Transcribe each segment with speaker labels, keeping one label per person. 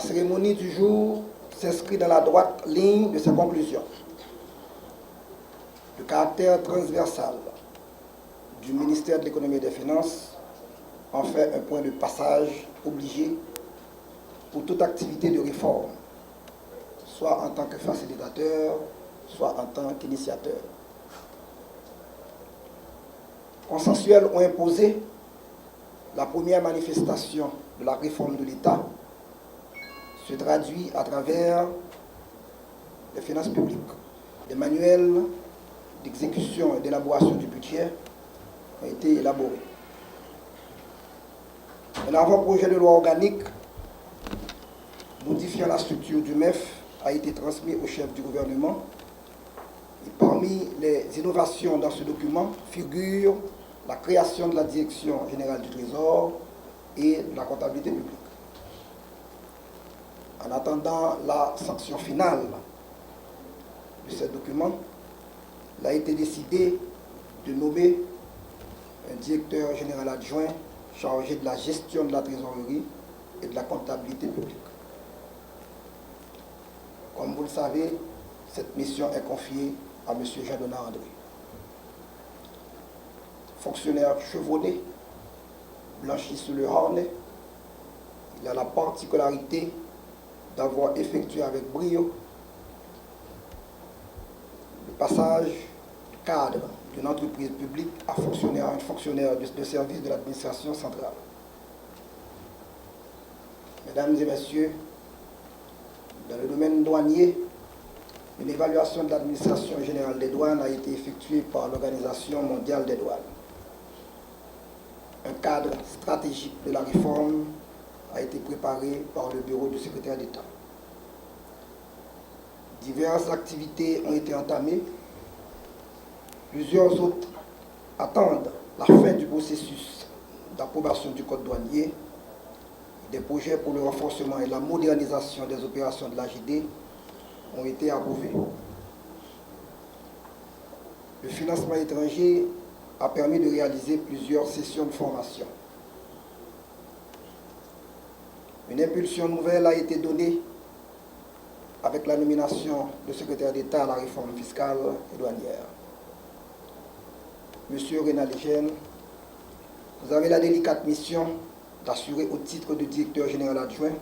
Speaker 1: cérémonie du jour s'inscrit dans la droite ligne de ses conclusions. Le caractère transversal du ministère de l'Économie et des Finances en fait un point de passage obligé pour toute activité de réforme, soit en tant que facilitateur, soit en tant qu'initiateur. Consensuels ont imposé la première manifestation de la réforme de l'État se traduit à travers les finances publiques. Des manuels d'exécution et d'élaboration du budget ont été élaborés. Un avant-projet de loi organique modifiant la structure du MEF a été transmis au chef du gouvernement. Et parmi les innovations dans ce document figure la création de la Direction générale du Trésor et de la comptabilité publique. En attendant la sanction finale de ce document, il a été décidé de nommer un directeur général adjoint chargé de la gestion de la trésorerie et de la comptabilité publique. Comme vous le savez, cette mission est confiée à M. Jean-Donat André. Fonctionnaire chevronné, blanchi sous le harnais, il a la particularité d'avoir effectué avec brio le passage du cadre d'une entreprise publique à fonctionnaire, un fonctionnaire de service de l'administration centrale. Mesdames et messieurs, dans le domaine douanier, une évaluation de l'administration générale des douanes a été effectuée par l'Organisation mondiale des douanes. Un cadre stratégique de la réforme a été préparé par le bureau du secrétaire d'État. Diverses activités ont été entamées. Plusieurs autres attendent la fin du processus d'approbation du code douanier. Des projets pour le renforcement et la modernisation des opérations de l'AGD ont été approuvés. Le financement étranger a permis de réaliser plusieurs sessions de formation. Une impulsion nouvelle a été donnée avec la nomination de secrétaire d'État à la réforme fiscale et douanière. Monsieur Rénal Eugène, vous avez la délicate mission d'assurer au titre de directeur général adjoint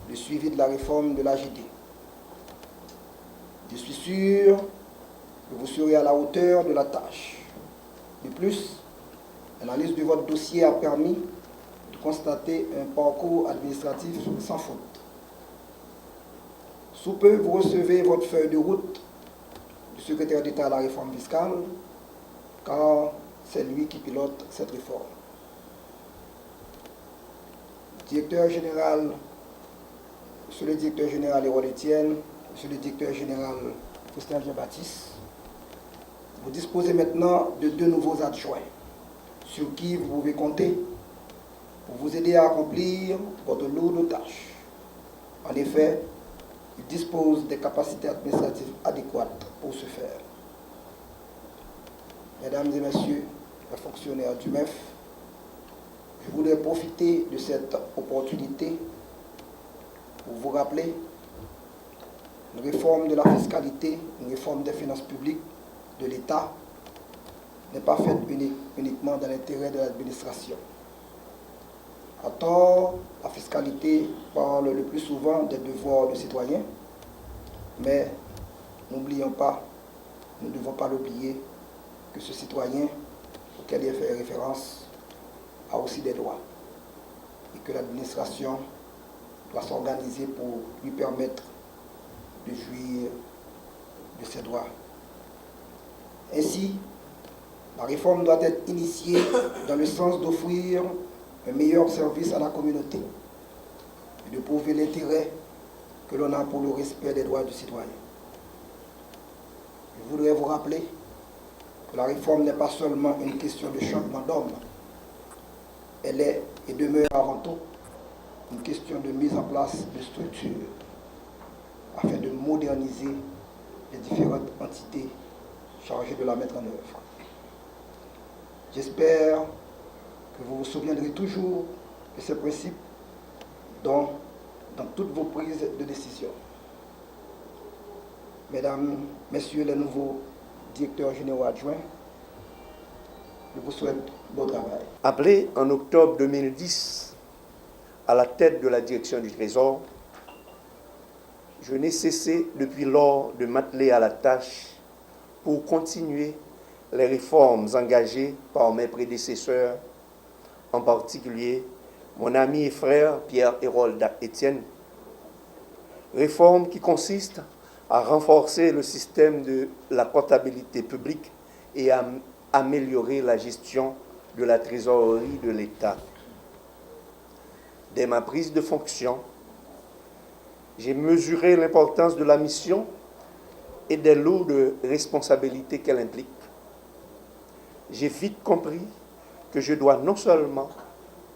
Speaker 1: le suivi de la réforme de l'AGD. Je suis sûr que vous serez à la hauteur de la tâche. De plus, l'analyse de votre dossier a permis de constater un parcours administratif sans faute. Sous peu, vous recevez votre feuille de route du secrétaire d'État à la réforme fiscale, car c'est lui qui pilote cette réforme. Directeur général, Monsieur le directeur général Hérol Etienne, Monsieur le directeur général Christian Jean-Baptiste, vous disposez maintenant de 2 nouveaux adjoints sur qui vous pouvez compter pour vous aider à accomplir votre lourde tâche. En effet, ils disposent des capacités administratives adéquates pour ce faire. Mesdames et messieurs les fonctionnaires du MEF, je voudrais profiter de cette opportunité pour vous rappeler une réforme de la fiscalité, une réforme des finances publiques de l'État n'est pas faite uniquement dans l'intérêt de l'administration. À tort, la fiscalité parle le plus souvent des devoirs de citoyens, mais n'oublions pas, nous ne devons pas l'oublier, que ce citoyen auquel il est fait référence a aussi des droits et que l'administration doit s'organiser pour lui permettre de jouir de ses droits. Ainsi, la réforme doit être initiée dans le sens d'offrir un meilleur service à la communauté et de prouver l'intérêt que l'on a pour le respect des droits du citoyen. Je voudrais vous rappeler que la réforme n'est pas seulement une question de changement d'homme, elle est et demeure avant tout une question de mise en place de structures afin de moderniser les différentes entités chargées de la mettre en œuvre. J'espère que vous vous souviendrez toujours de ces principes dont dans toutes vos prises de décision. Mesdames, Messieurs les nouveaux directeurs généraux adjoints, je vous souhaite bon travail.
Speaker 2: Appelé en octobre 2010 à la tête de la direction du Trésor, je n'ai cessé depuis lors de m'atteler à la tâche pour continuer les réformes engagées par mes prédécesseurs, en particulier mon ami et frère Pierre-Hérold Etienne. Réforme qui consiste à renforcer le système de la comptabilité publique et à améliorer la gestion de la trésorerie de l'État. Dès ma prise de fonction, j'ai mesuré l'importance de la mission et des lourdes responsabilités qu'elle implique. J'ai vite compris que je dois non seulement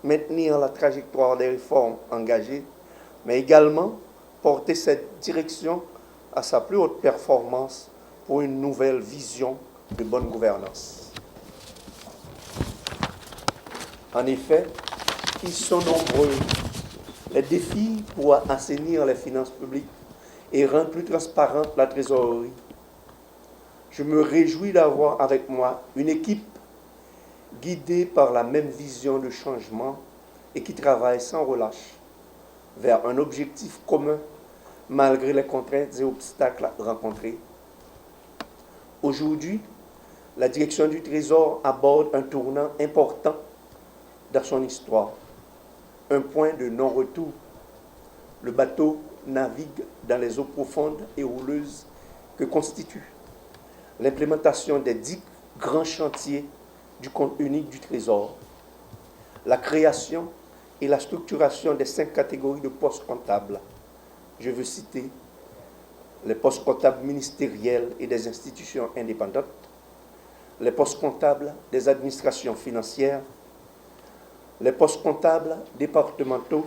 Speaker 2: maintenir la trajectoire des réformes engagées, mais également porter cette direction à sa plus haute performance pour une nouvelle vision de bonne gouvernance. En effet, ils sont nombreux les défis pour assainir les finances publiques et rendre plus transparente la trésorerie. Je me réjouis d'avoir avec moi une équipe guidée par la même vision de changement et qui travaille sans relâche vers un objectif commun malgré les contraintes et obstacles rencontrés. Aujourd'hui, la direction du Trésor aborde un tournant important dans son histoire, un point de non-retour. Le bateau navigue dans les eaux profondes et houleuses que constituent l'implémentation des 10 grands chantiers du compte unique du Trésor, la création et la structuration des 5 catégories de postes comptables. Je veux citer les postes comptables ministériels et des institutions indépendantes, les postes comptables des administrations financières, les postes comptables départementaux,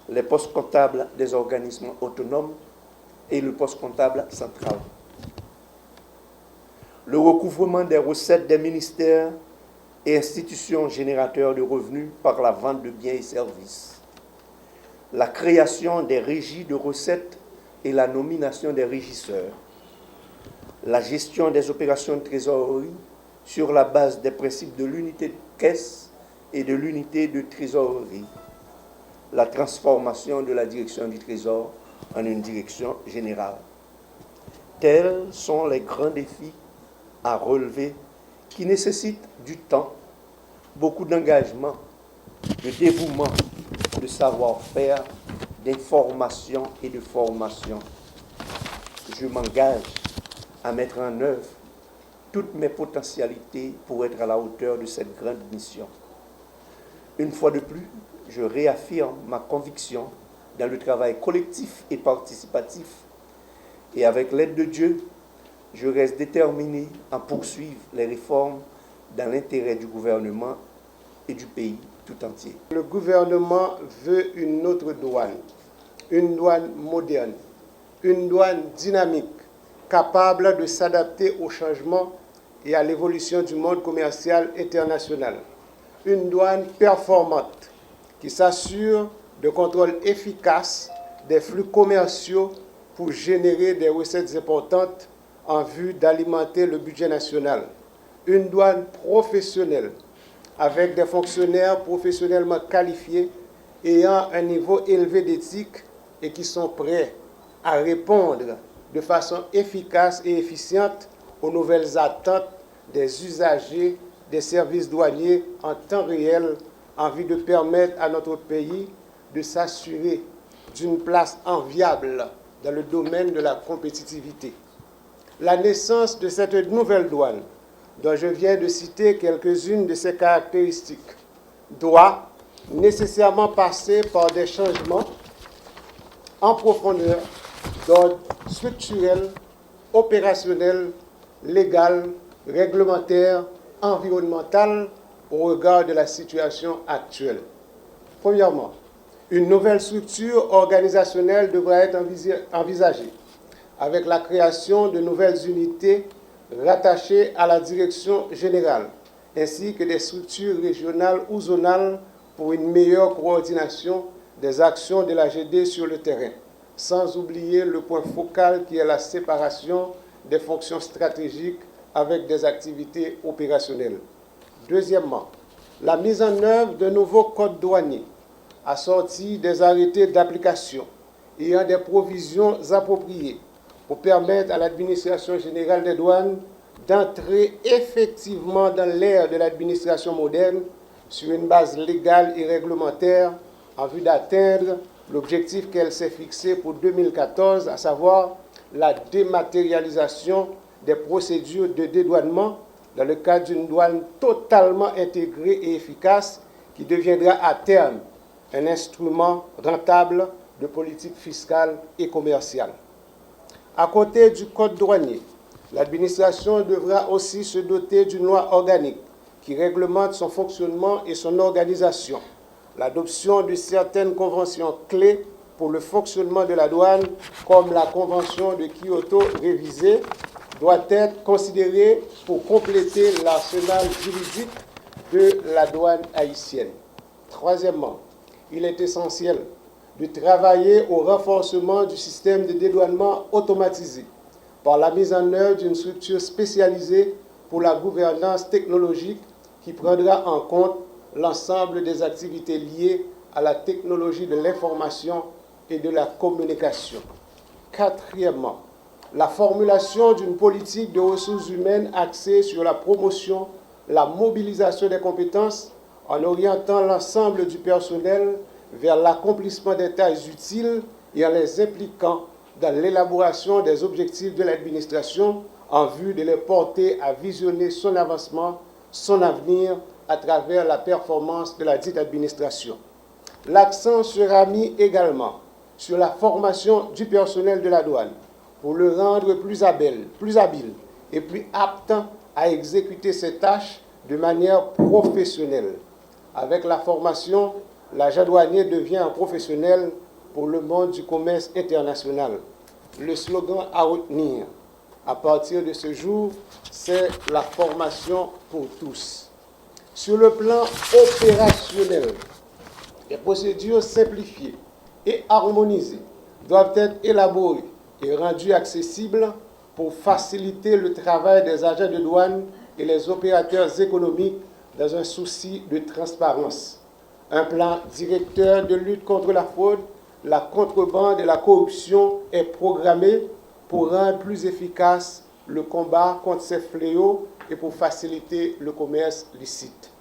Speaker 2: les postes comptables des organismes autonomes et le poste comptable central. Le recouvrement des recettes des ministères et institutions générateurs de revenus par la vente de biens et services, la création des régies de recettes et la nomination des régisseurs, la gestion des opérations de trésorerie sur la base des principes de l'unité de caisse et de l'unité de trésorerie, la transformation de la direction du Trésor en une direction générale. Tels sont les grands défis à relever qui nécessitent du temps, beaucoup d'engagement, de dévouement, de savoir-faire, d'information et de formation. Je m'engage à mettre en œuvre toutes mes potentialités pour être à la hauteur de cette grande mission. Une fois de plus, je réaffirme ma conviction dans le travail collectif et participatif. Et avec l'aide de Dieu, je reste déterminé à poursuivre les réformes dans l'intérêt du gouvernement et du pays tout entier.
Speaker 3: Le gouvernement veut une autre douane, une douane moderne, une douane dynamique, capable de s'adapter aux changements et à l'évolution du monde commercial international. Une douane performante qui s'assure de contrôle efficace des flux commerciaux pour générer des recettes importantes en vue d'alimenter le budget national. Une douane professionnelle avec des fonctionnaires professionnellement qualifiés ayant un niveau élevé d'éthique et qui sont prêts à répondre de façon efficace et efficiente aux nouvelles attentes des usagers des services douaniers en temps réel en vue de permettre à notre pays de s'assurer d'une place enviable dans le domaine de la compétitivité. La naissance de cette nouvelle douane, dont je viens de citer quelques-unes de ses caractéristiques, doit nécessairement passer par des changements en profondeur d'ordre structurel, opérationnel, légal, réglementaire, environnemental au regard de la situation actuelle. Premièrement, une nouvelle structure organisationnelle devra être envisagée avec la création de nouvelles unités rattachées à la direction générale, ainsi que des structures régionales ou zonales pour une meilleure coordination des actions de la GD sur le terrain, sans oublier le point focal qui est la séparation des fonctions stratégiques avec des activités opérationnelles. Deuxièmement, la mise en œuvre de nouveaux codes douaniers, assortis des arrêtés d'application ayant des provisions appropriées pour permettre à l'administration générale des douanes d'entrer effectivement dans l'ère de l'administration moderne sur une base légale et réglementaire en vue d'atteindre l'objectif qu'elle s'est fixé pour 2014, à savoir la dématérialisation des procédures de dédouanement dans le cadre d'une douane totalement intégrée et efficace qui deviendra à terme un instrument rentable de politique fiscale et commerciale. À côté du code douanier, l'administration devra aussi se doter d'une loi organique qui réglemente son fonctionnement et son organisation. L'adoption de certaines conventions clés pour le fonctionnement de la douane, comme la Convention de Kyoto révisée, doit être considérée pour compléter l'arsenal juridique de la douane haïtienne. Troisièmement, il est essentiel de travailler au renforcement du système de dédouanement automatisé par la mise en œuvre d'une structure spécialisée pour la gouvernance technologique qui prendra en compte l'ensemble des activités liées à la technologie de l'information et de la communication. Quatrièmement, la formulation d'une politique de ressources humaines axée sur la promotion, la mobilisation des compétences en orientant l'ensemble du personnel vers l'accomplissement des tâches utiles et en les impliquant dans l'élaboration des objectifs de l'administration en vue de les porter à visionner son avancement, son avenir à travers la performance de la dite administration. L'accent sera mis également sur la formation du personnel de la douane pour le rendre plus habile et plus apte à exécuter ses tâches de manière professionnelle. Avec la formation, l'agent douanier devient un professionnel pour le monde du commerce international. Le slogan à retenir à partir de ce jour, c'est la formation pour tous. Sur le plan opérationnel, les procédures simplifiées et harmonisées doivent être élaborées et rendues accessibles pour faciliter le travail des agents de douane et les opérateurs économiques dans un souci de transparence. Un plan directeur de lutte contre la fraude, la contrebande et la corruption est programmé pour rendre plus efficace le combat contre ces fléaux et pour faciliter le commerce licite.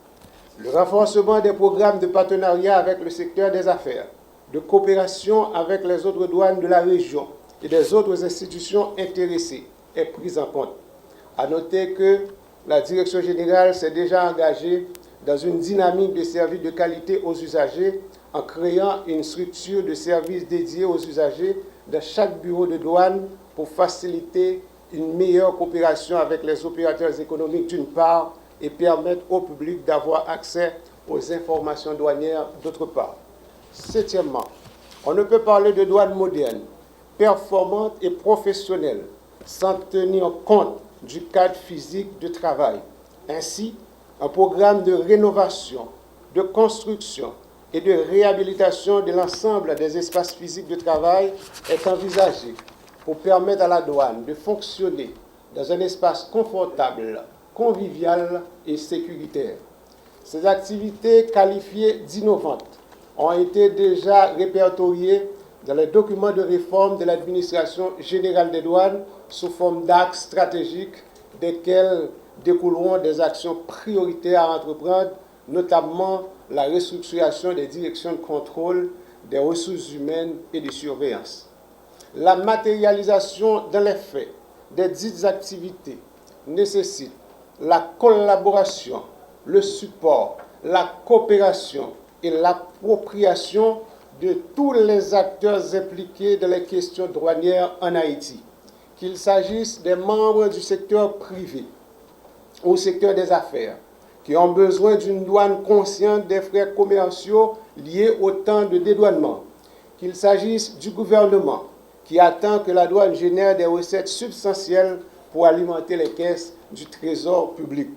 Speaker 3: Le renforcement des programmes de partenariat avec le secteur des affaires, de coopération avec les autres douanes de la région et des autres institutions intéressées est pris en compte. À noter que la Direction générale s'est déjà engagée dans une dynamique de services de qualité aux usagers en créant une structure de services dédiée aux usagers dans chaque bureau de douane pour faciliter une meilleure coopération avec les opérateurs économiques d'une part et permettre au public d'avoir accès aux informations douanières d'autre part. Septièmement, on ne peut parler de douane moderne, performante et professionnelle sans tenir compte du cadre physique de travail. Ainsi, un programme de rénovation, de construction et de réhabilitation de l'ensemble des espaces physiques de travail est envisagé pour permettre à la douane de fonctionner dans un espace confortable, convivial et sécuritaire. Ces activités qualifiées d'innovantes ont été déjà répertoriées dans les documents de réforme de l'administration générale des douanes sous forme d'axes stratégiques desquels découleront des actions prioritaires à entreprendre, notamment la restructuration des directions de contrôle, des ressources humaines et de surveillance. La matérialisation dans les faits des dites activités nécessite la collaboration, le support, la coopération et l'appropriation de tous les acteurs impliqués dans les questions douanières en Haïti, qu'il s'agisse des membres du secteur privé ou au secteur des affaires, qui ont besoin d'une douane consciente des frais commerciaux liés au temps de dédouanement, qu'il s'agisse du gouvernement, qui attend que la douane génère des recettes substantielles pour alimenter les caisses du trésor public,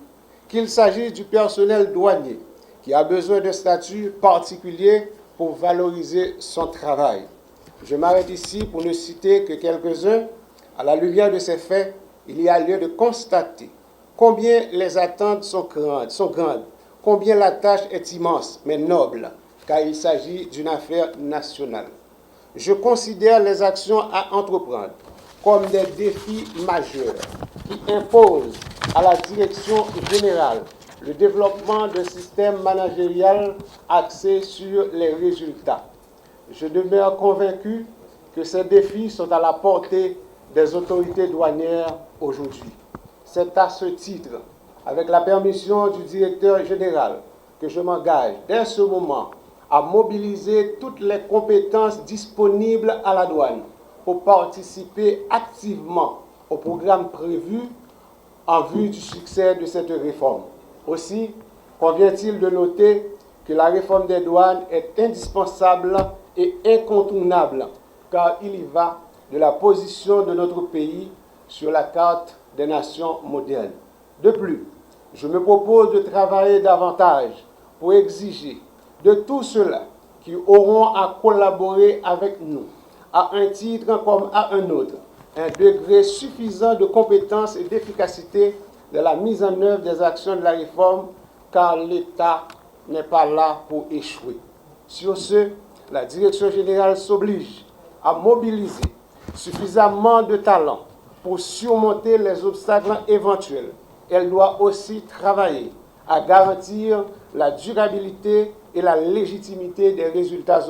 Speaker 3: qu'il s'agisse du personnel douanier, qui a besoin d'un statut particulier pour valoriser son travail. Je m'arrête ici pour ne citer que quelques-uns. À la lumière de ces faits, il y a lieu de constater combien les attentes sont grandes, combien la tâche est immense, mais noble, car il s'agit d'une affaire nationale. Je considère les actions à entreprendre comme des défis majeurs qui imposent à la direction générale le développement d'un système managérial axé sur les résultats. Je demeure convaincu que ces défis sont à la portée des autorités douanières aujourd'hui. C'est à ce titre, avec la permission du directeur général, que je m'engage dès ce moment à mobiliser toutes les compétences disponibles à la douane pour participer activement au programme prévu en vue du succès de cette réforme. Aussi, convient-il de noter que la réforme des douanes est indispensable et incontournable, car il y va de la position de notre pays sur la carte des nations modernes. De plus, je me propose de travailler davantage pour exiger de tous ceux-là qui auront à collaborer avec nous, à un titre comme à un autre, un degré suffisant de compétence et d'efficacité de la mise en œuvre des actions de la réforme, car l'État n'est pas là pour échouer. Sur ce, la Direction générale s'oblige à mobiliser suffisamment de talents pour surmonter les obstacles éventuels. Elle doit aussi travailler à garantir la durabilité et la légitimité des résultats